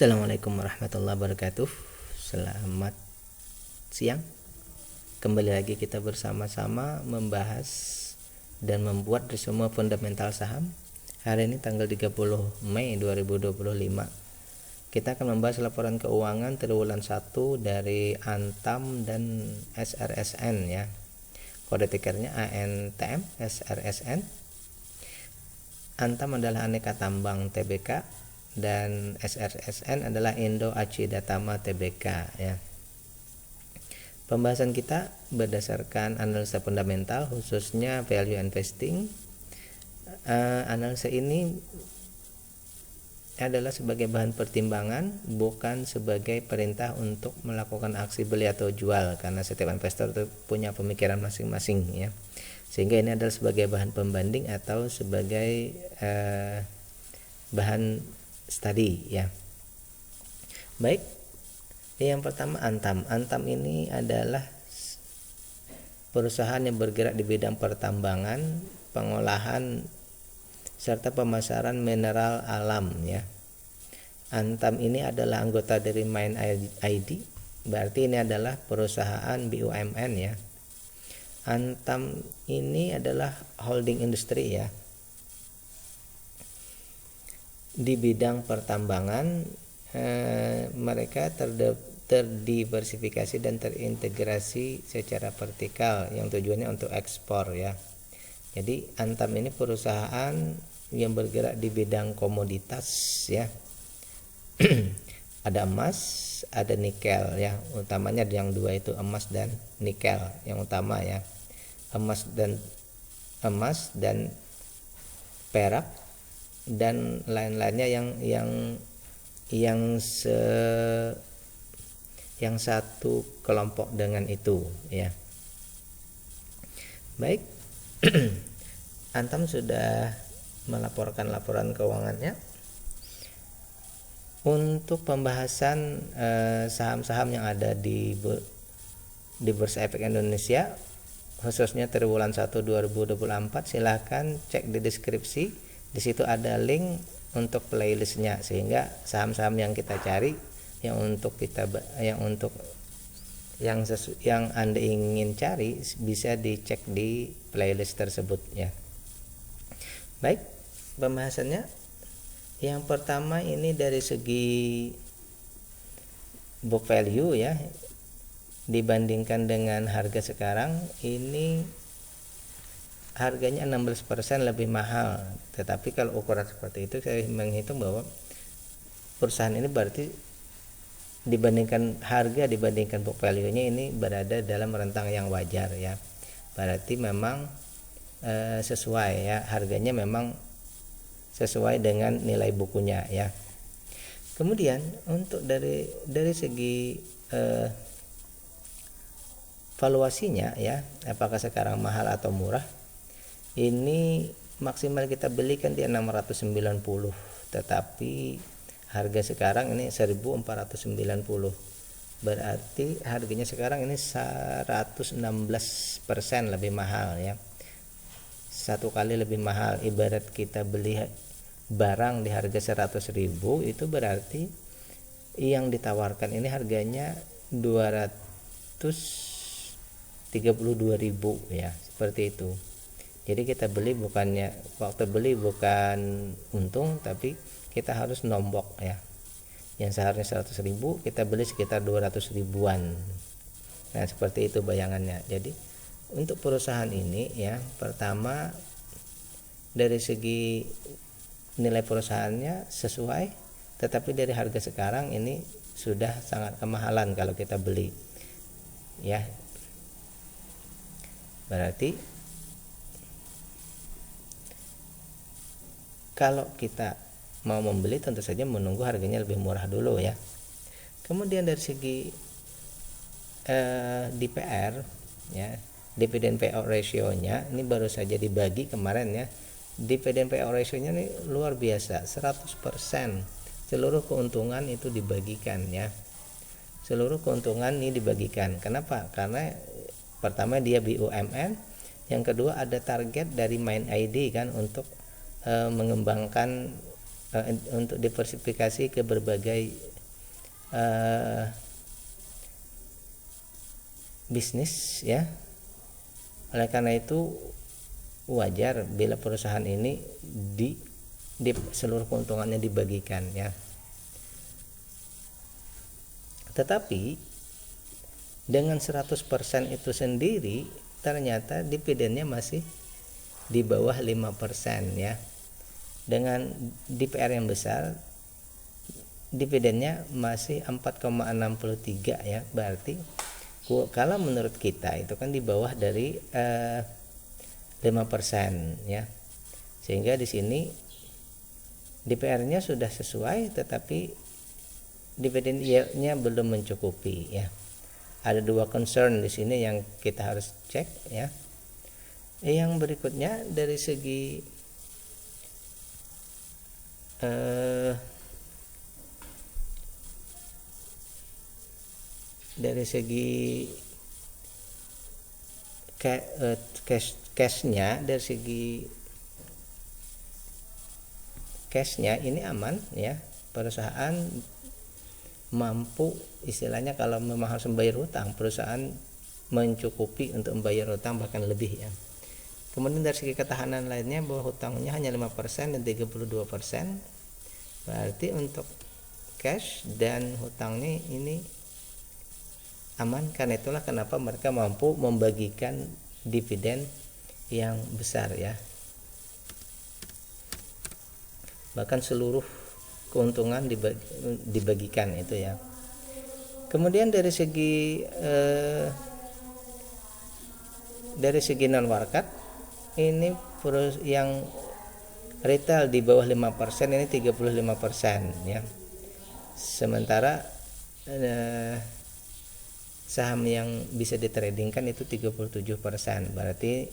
Assalamualaikum warahmatullahi wabarakatuh. Selamat siang. Kembali lagi kita bersama-sama membahas dan membuat resume fundamental saham. Hari ini tanggal 30 Mei 2025. Kita akan membahas laporan keuangan triwulan 1 dari Antam dan SRSN ya. Kode tikernya ANTM SRSN. Antam adalah Aneka Tambang Tbk dan SRSN adalah Indo Acida Tama Tbk ya. Pembahasan kita berdasarkan analisa fundamental khususnya value investing. Analisa ini adalah sebagai bahan pertimbangan, bukan sebagai perintah untuk melakukan aksi beli atau jual, karena setiap investor itu punya pemikiran masing-masing ya. Sehingga ini adalah sebagai bahan pembanding atau sebagai bahan study ya. Baik, yang pertama Antam. Antam ini adalah perusahaan yang bergerak di bidang pertambangan, pengolahan serta pemasaran mineral alam ya. Antam ini adalah anggota dari Main ID, berarti ini adalah perusahaan BUMN ya. Antam ini adalah holding industri ya. Di bidang pertambangan mereka terdiversifikasi dan terintegrasi secara vertikal yang tujuannya untuk ekspor ya. Jadi Antam ini perusahaan yang bergerak di bidang komoditas ya. Ada emas, ada nikel ya. Utamanya yang dua itu emas dan nikel yang utama ya. Emas dan perak dan lain-lainnya yang satu kelompok dengan itu ya. Baik. Antam sudah melaporkan laporan keuangannya. Untuk pembahasan saham-saham yang ada di Bursa Efek Indonesia khususnya triwulan 1 2024, silahkan cek di deskripsi. Di situ ada link untuk playlistnya, sehingga saham-saham yang kita cari yang Anda ingin cari bisa dicek di playlist tersebut ya. Baik, pembahasannya yang pertama ini dari segi book value ya, dibandingkan dengan harga sekarang ini harganya 16% lebih mahal. Tetapi kalau ukuran seperti itu saya menghitung bahwa perusahaan ini berarti dibandingkan book value-nya ini berada dalam rentang yang wajar ya. Berarti memang sesuai ya, harganya memang sesuai dengan nilai bukunya ya. Kemudian untuk dari segi valuasinya ya, apakah sekarang mahal atau murah? Ini maksimal kita belikan di 690, tetapi harga sekarang ini 1490. Berarti harganya sekarang ini 116% lebih mahal ya. Satu kali lebih mahal. Ibarat kita beli barang di harga 100.000, itu berarti yang ditawarkan ini harganya 232.000 ya, seperti itu. Jadi kita beli bukan untung, tapi kita harus nombok ya. Yang seharusnya 100.000 kita beli sekitar 200 ribuan. Nah, seperti itu bayangannya. Jadi untuk perusahaan ini ya, pertama dari segi nilai perusahaannya sesuai, tetapi dari harga sekarang ini sudah sangat kemahalan kalau kita beli ya. Berarti kalau kita mau membeli tentu saja menunggu harganya lebih murah dulu ya. Kemudian dari segi DPR ya, dividend payout ratio-nya ini baru saja dibagi kemarin ya. Dividend payout ratio-nya ini luar biasa, 100%. Seluruh keuntungan itu dibagikan ya. Seluruh keuntungan ini dibagikan. Kenapa? Karena pertama dia BUMN, yang kedua ada target dari Main ID kan untuk mengembangkan untuk diversifikasi ke berbagai bisnis ya. Oleh karena itu wajar bila perusahaan ini di seluruh keuntungannya dibagikan ya. Tetapi dengan 100% itu sendiri ternyata dividennya masih di bawah 5% ya. Dengan DPR yang besar dividennya masih 4,63 ya. Berarti kalau menurut kita itu kan di bawah dari 5% ya. Sehingga di sini DPR-nya sudah sesuai tetapi dividen yield-nya belum mencukupi ya. Ada dua concern di sini yang kita harus cek ya. Yang berikutnya dari segi cashnya, dari segi cashnya ini aman ya. Perusahaan mampu istilahnya kalau memang harus membayar hutang, perusahaan mencukupi untuk membayar hutang bahkan lebih ya. Kemudian dari segi ketahanan lainnya bahwa hutangnya hanya 5% dan 32%. Berarti untuk cash dan hutangnya ini aman. Karena itulah kenapa mereka mampu membagikan dividen yang besar ya. Bahkan seluruh keuntungan dibagikan itu ya. Kemudian dari segi non market ini yang retail di bawah 5% ini 35% ya. Sementara saham yang bisa ditradingkan itu 37%. Berarti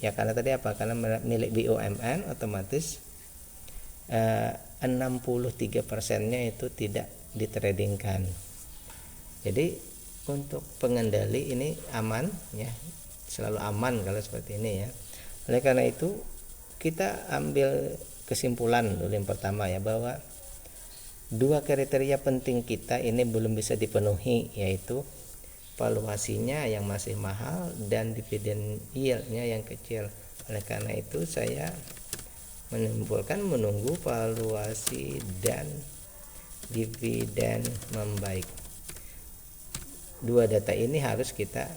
ya karena tadi apa? Karena milik BUMN otomatis 63%-nya itu tidak ditradingkan. Jadi untuk pengendali ini aman ya. Selalu aman kalau seperti ini ya. Oleh karena itu kita ambil kesimpulan dulu yang pertama ya, bahwa dua kriteria penting kita ini belum bisa dipenuhi, yaitu valuasinya yang masih mahal dan dividen yield-nya yang kecil. Oleh karena itu saya menyimpulkan menunggu valuasi dan dividen membaik. Dua data ini harus kita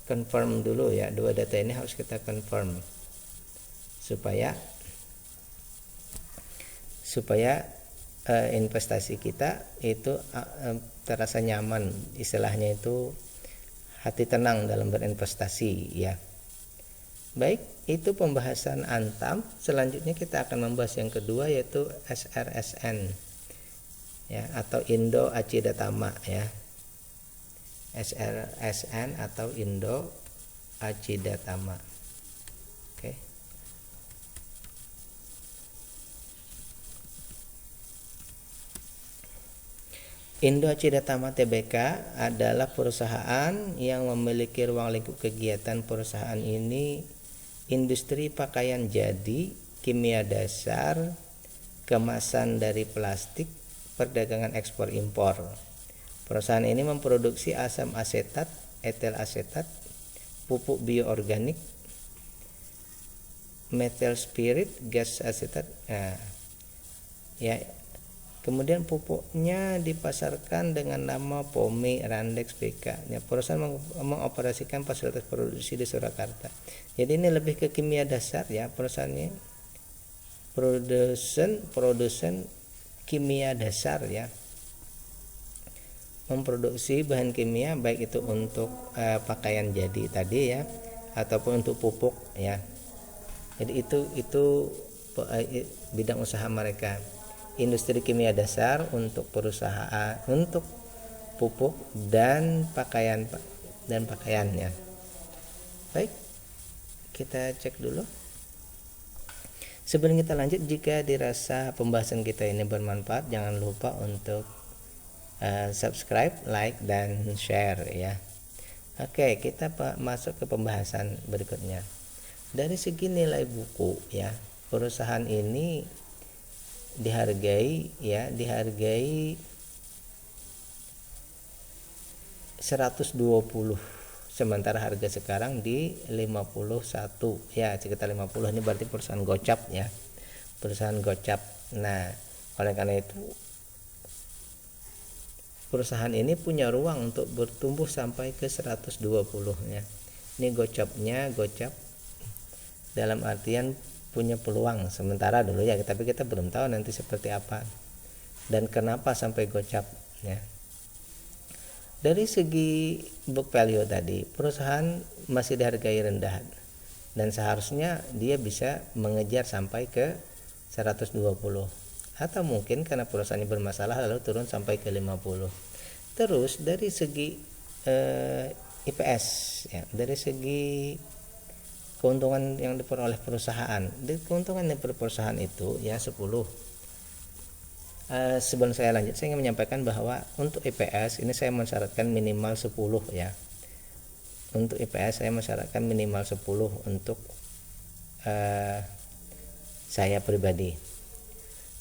confirm dulu ya. Dua data ini harus kita confirm supaya investasi kita itu terasa nyaman, istilahnya itu hati tenang dalam berinvestasi ya. Baik, itu pembahasan Antam. Selanjutnya kita akan membahas yang kedua, yaitu SRSN ya, atau Indo Acidatama ya. SRSN atau Indo Acidatama. Oke. Indo Acidatama Tbk adalah perusahaan yang memiliki ruang lingkup kegiatan. Perusahaan ini industri pakaian jadi, kimia dasar, kemasan dari plastik, perdagangan ekspor impor. Perusahaan ini memproduksi asam asetat, etil asetat, pupuk bioorganik, methyl spirit, gas asetat. Nah, ya. Kemudian pupuknya dipasarkan dengan nama POMI Randex PK. Ya, perusahaan mengoperasikan fasilitas produksi di Surakarta. Jadi ini lebih ke kimia dasar ya, perusahaannya produsen kimia dasar ya. Memproduksi bahan kimia baik itu untuk pakaian jadi tadi ya, ataupun untuk pupuk ya. Jadi itu bidang usaha mereka. Industri kimia dasar untuk perusahaan, untuk pupuk dan pakaiannya. Baik, kita cek dulu. Sebelum kita lanjut, jika dirasa pembahasan kita ini bermanfaat, jangan lupa untuk subscribe, like, dan share ya. Oke, kita masuk ke pembahasan berikutnya. Dari segi nilai buku ya, perusahaan ini dihargai 120, sementara harga sekarang di 51 ya, sekitar 50. Ini berarti perusahaan gocap ya, perusahaan gocap. Nah, oleh karena itu perusahaan ini punya ruang untuk bertumbuh sampai ke 120 ya. Ini gocap dalam artian punya peluang sementara dulu ya, tapi kita belum tahu nanti seperti apa dan kenapa sampai gocap ya. Dari segi book value tadi, perusahaan masih dihargai rendah dan seharusnya dia bisa mengejar sampai ke 120, atau mungkin karena perusahaannya bermasalah lalu turun sampai ke 50. Terus dari segi IPS ya, dari segi keuntungan yang diperoleh perusahaan, keuntungan dari perusahaan itu ya 10. Sebelum saya lanjut, saya ingin menyampaikan bahwa untuk IPS ini saya mensyaratkan minimal 10 ya. Untuk IPS saya mensyaratkan minimal 10 untuk saya pribadi.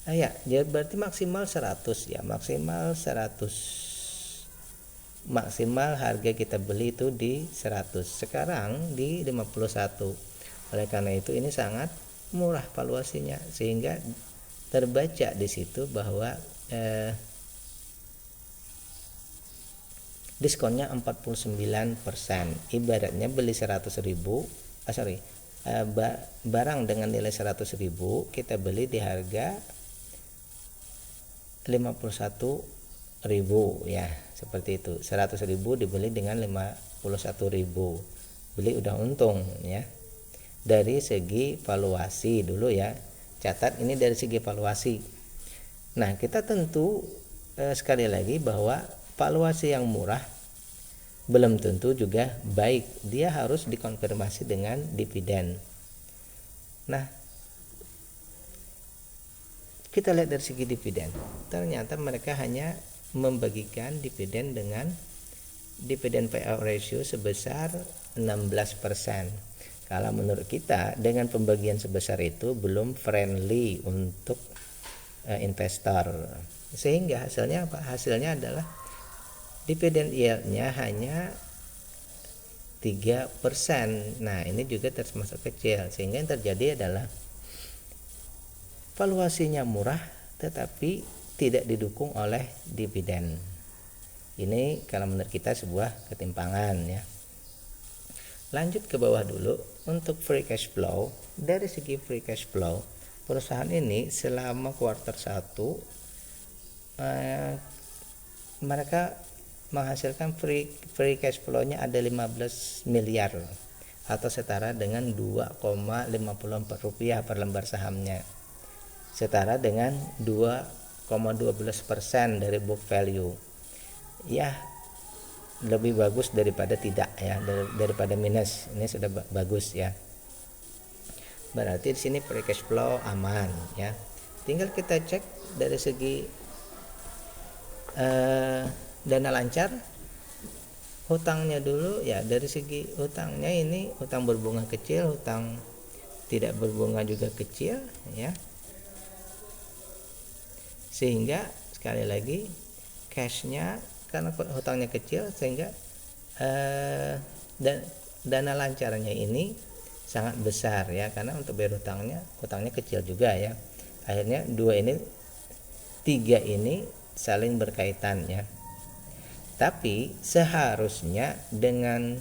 Ya, jadi berarti maksimal 100 ya, maksimal 100. Maksimal harga kita beli itu di 100. Sekarang di 51. Oleh karena itu ini sangat murah valuasinya, sehingga terbaca di situ bahwa diskonnya 49%. Ibaratnya beli 100.000, barang dengan nilai 100.000 kita beli di harga 51.000 ya, seperti itu. 100.000 dibeli dengan 51.000, beli udah untung ya. Dari segi valuasi dulu ya, catat ini dari segi valuasi. Nah, kita tentu sekali lagi bahwa valuasi yang murah belum tentu juga baik, dia harus dikonfirmasi dengan dividen. Nah, kita lihat dari segi dividen, ternyata mereka hanya membagikan dividen dengan dividen payout ratio sebesar 16%. Kalau menurut kita dengan pembagian sebesar itu belum friendly untuk investor, sehingga hasilnya apa? Hasilnya adalah dividen yieldnya hanya 3%. Nah, ini juga termasuk kecil, sehingga yang terjadi adalah valuasinya murah tetapi tidak didukung oleh dividen. Ini kalau menurut kita sebuah ketimpangan ya. Lanjut ke bawah dulu, untuk free cash flow. Dari segi free cash flow, perusahaan ini selama kuartal 1 mereka menghasilkan free cash flow-nya ada 15 miliar atau setara dengan 2,54 rupiah per lembar sahamnya, setara dengan 2,12% dari book value ya. Lebih bagus daripada tidak ya, daripada minus. Ini sudah bagus ya. Berarti di sini free cash flow aman ya. Tinggal kita cek dari segi dana lancar, hutangnya dulu ya. Dari segi hutangnya ini hutang berbunga kecil, hutang tidak berbunga juga kecil ya. Sehingga sekali lagi cashnya, karena hutangnya kecil, sehingga dana lancarnya ini sangat besar ya, karena untuk bayar hutangnya kecil juga ya. Akhirnya tiga ini saling berkaitan ya. Tapi seharusnya dengan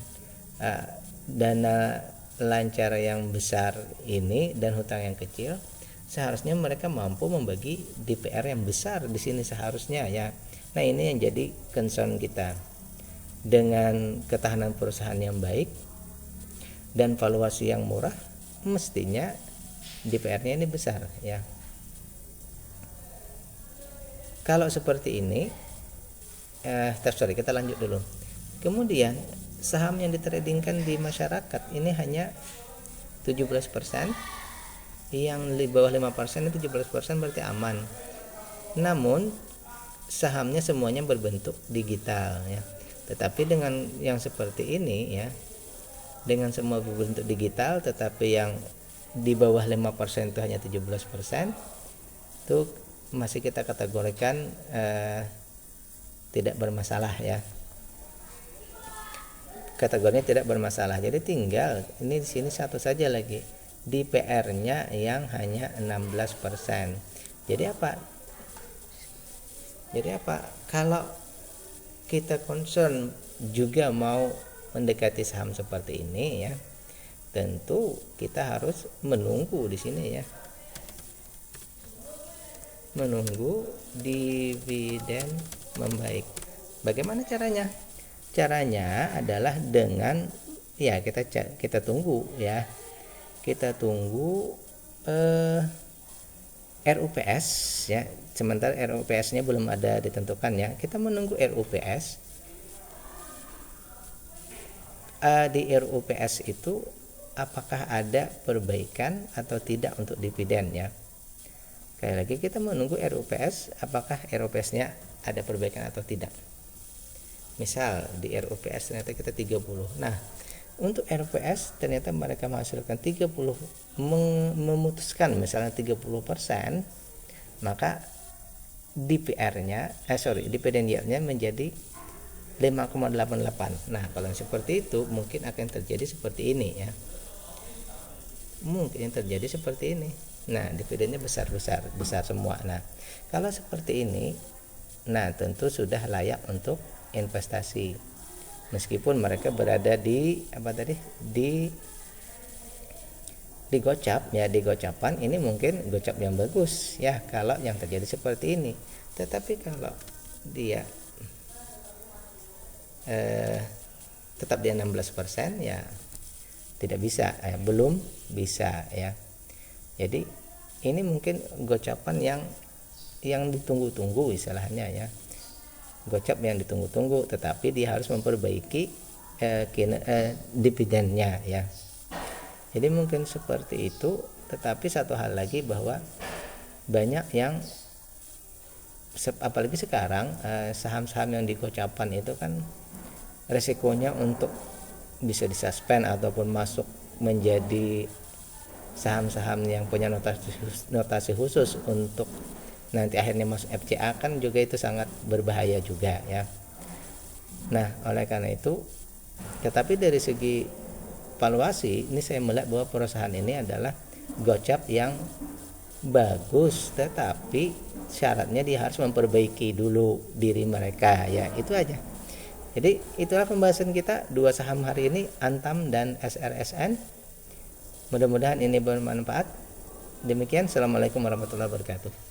dana lancar yang besar ini dan hutang yang kecil, seharusnya mereka mampu membagi DPR yang besar di sini seharusnya ya. Nah, ini yang jadi concern kita. Dengan ketahanan perusahaan yang baik dan valuasi yang murah, mestinya DPR-nya ini besar ya. Kalau seperti ini, kita lanjut dulu. Kemudian saham yang ditradingkan di masyarakat ini hanya 17%, yang di bawah 5% itu 17% berarti aman. Namun sahamnya semuanya berbentuk digital ya. Tetapi dengan yang seperti ini ya, dengan semua berbentuk digital tetapi yang di bawah 5% itu hanya 17%, itu masih kita kategorikan tidak bermasalah ya. Kategorinya tidak bermasalah. Jadi tinggal ini di sini satu saja lagi. Di PR-nya yang hanya 16%. Jadi apa? Kalau kita concern juga mau mendekati saham seperti ini ya, tentu kita harus menunggu di sini ya. Menunggu dividen membaik. Bagaimana caranya? Caranya adalah dengan ya kita tunggu ya. Kita tunggu RUPS ya. Sementara RUPS-nya belum ada ditentukan ya. Kita menunggu RUPS. Di RUPS itu apakah ada perbaikan atau tidak untuk dividen ya. Sekali lagi kita menunggu RUPS, apakah RUPS-nya ada perbaikan atau tidak. Misal di RUPS ternyata kita 30. Nah, untuk RUPS ternyata mereka menghasilkan 30, memutuskan misalnya 30%, maka dividen yield-nya menjadi 5,88. Nah, kalau seperti itu mungkin akan terjadi seperti ini ya. Mungkin terjadi seperti ini. Nah, dividennya besar semua. Nah, kalau seperti ini, nah tentu sudah layak untuk investasi. Meskipun mereka berada di di gocap ya, di gocapan ini mungkin gocap yang bagus ya kalau yang terjadi seperti ini. Tetapi kalau dia tetap di 16% ya tidak bisa belum bisa ya. Jadi ini mungkin gocapan yang ditunggu-tunggu istilahnya ya. Gocap yang ditunggu-tunggu, tetapi dia harus memperbaiki dividennya ya. Jadi mungkin seperti itu. Tetapi satu hal lagi bahwa banyak yang apalagi sekarang saham-saham yang digocapan itu kan resikonya untuk bisa disuspend ataupun masuk menjadi saham-saham yang punya notasi khusus untuk nanti akhirnya masuk FCA kan juga itu sangat berbahaya juga ya. Nah, oleh karena itu, tetapi dari segi valuasi ini saya melihat bahwa perusahaan ini adalah gocap yang bagus, tetapi syaratnya dia harus memperbaiki dulu diri mereka ya, itu aja. Jadi itulah pembahasan kita dua saham hari ini, Antam dan SRSN. Mudah-mudahan ini bermanfaat. Demikian, assalamualaikum warahmatullahi wabarakatuh.